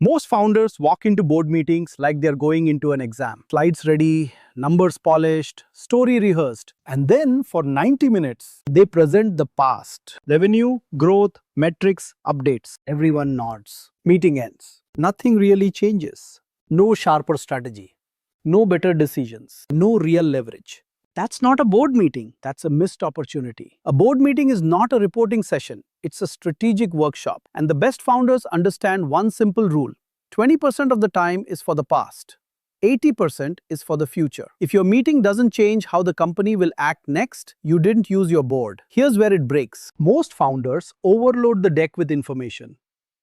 Most founders walk into board meetings like they're going into an exam. Slides ready, numbers polished, story rehearsed. And then for 90 minutes, they present the past. Revenue, growth, metrics, updates. Everyone nods. Meeting ends. Nothing really changes. No sharper strategy. No better decisions. No real leverage. That's not a board meeting. That's a missed opportunity. A board meeting is not a reporting session. It's a strategic workshop. And the best founders understand one simple rule. 20% of the time is for the past. 80% is for the future. If your meeting doesn't change how the company will act next, you didn't use your board. Here's where it breaks. Most founders overload the deck with information.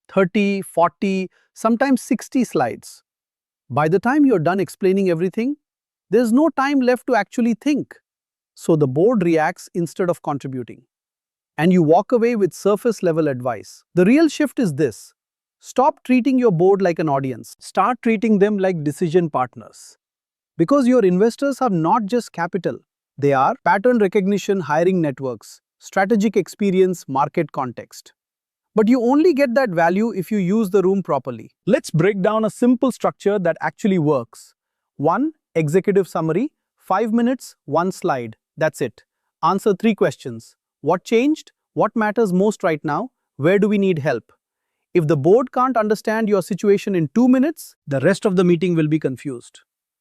30, 40, sometimes 60 slides. By the time you're done explaining everything, there's no time left to actually think. So the board reacts instead of contributing. And you walk away with surface level advice. The real shift is this. Stop treating your board like an audience. Start treating them like decision partners. Because your investors are not just capital. They are pattern recognition, hiring networks, strategic experience, market context. But you only get that value if you use the room properly. Let's break down a simple structure that actually works. 1. Executive summary. 5 minutes, 1 slide. That's it. Answer 3 questions. What changed? What matters most right now? Where do we need help? If the board can't understand your situation in 2 minutes, the rest of the meeting will be confused.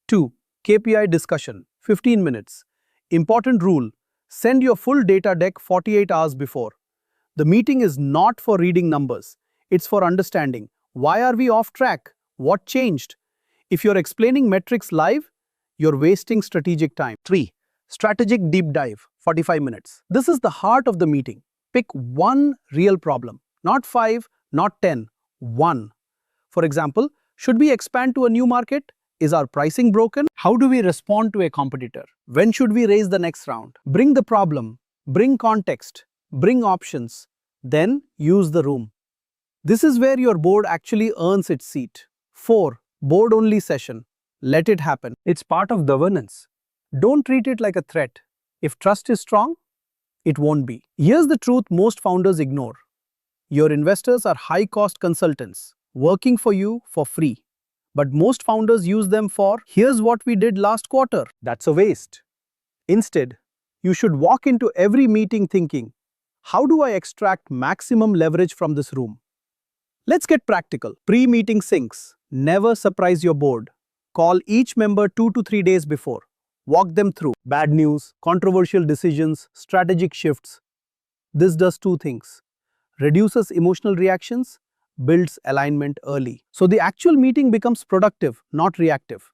2. KPI discussion. 15 minutes. Important rule. Send your full data deck 48 hours before. The meeting is not for reading numbers. It's for understanding. Why are we off track? What changed? If you're explaining metrics live, you're wasting strategic time. 3. Strategic deep dive. 45 minutes. This is the heart of the meeting. Pick one real problem. Not 5, not 10. 1. For example, should we expand to a new market? Is our pricing broken? How do we respond to a competitor? When should we raise the next round? Bring the problem. Bring context. Bring options. Then use the room. This is where your board actually earns its seat. 4. Board-only session. Let it happen. It's part of governance. Don't treat it like a threat. If trust is strong, it won't be. Here's the truth most founders ignore. Your investors are high-cost consultants, working for you for free. But most founders use them for, here's what we did last quarter. That's a waste. Instead, you should walk into every meeting thinking, how do I extract maximum leverage from this room? Let's get practical. Pre-meeting syncs. Never surprise your board. Call each member 2 to 3 days before. Walk them through bad news, controversial decisions, strategic shifts. This does 2 things. Reduces emotional reactions, builds alignment early. So the actual meeting becomes productive, not reactive.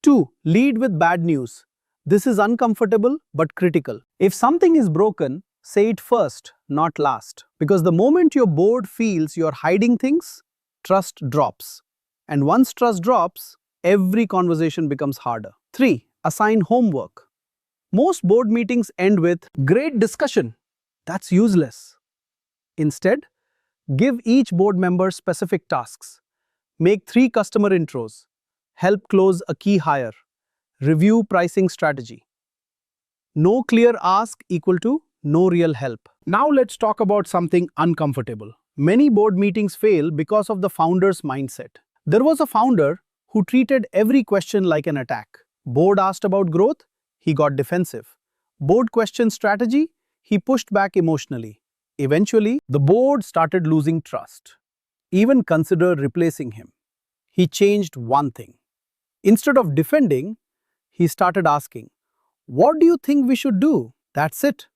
2. Lead with bad news. This is uncomfortable but critical. If something is broken, say it first, not last. Because the moment your board feels you're hiding things, trust drops. And once trust drops, every conversation becomes harder. 3. Assign homework. Most board meetings end with, great discussion. That's useless. Instead, give each board member specific tasks. Make 3 customer intros. Help close a key hire. Review pricing strategy. No clear ask equal to no real help. Now let's talk about something uncomfortable. Many board meetings fail because of the founder's mindset. There was a founder who treated every question like an attack. Board asked about growth, he got defensive. Board questioned strategy, he pushed back emotionally. Eventually, the board started losing trust. Even considered replacing him. He changed one thing. Instead of defending, he started asking, what do you think we should do? That's it.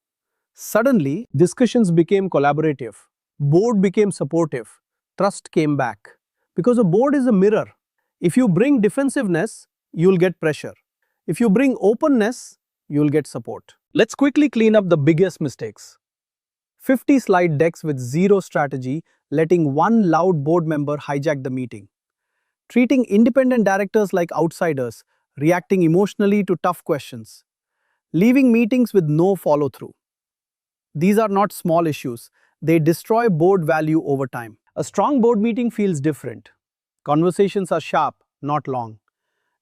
Suddenly, discussions became collaborative. Board became supportive. Trust came back. Because a board is a mirror. If you bring defensiveness, you'll get pressure. If you bring openness, you'll get support. Let's quickly clean up the biggest mistakes. 50 slide decks with zero strategy, letting one loud board member hijack the meeting. Treating independent directors like outsiders, reacting emotionally to tough questions. Leaving meetings with no follow-through. These are not small issues. They destroy board value over time. A strong board meeting feels different. Conversations are sharp, not long.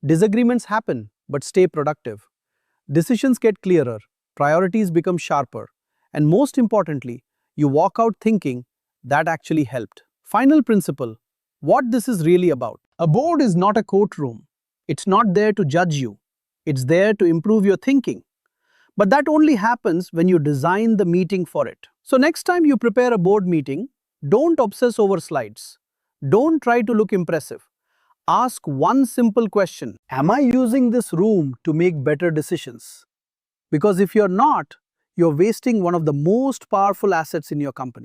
Disagreements happen, but stay productive. Decisions get clearer, priorities become sharper, and most importantly, you walk out thinking that actually helped. Final principle: what this is really about. A board is not a courtroom. It's not there to judge you. It's there to improve your thinking. But that only happens when you design the meeting for it. So next time you prepare a board meeting, don't obsess over slides. Don't try to look impressive. Ask one simple question. Am I using this room to make better decisions? Because if you're not, you're wasting one of the most powerful assets in your company.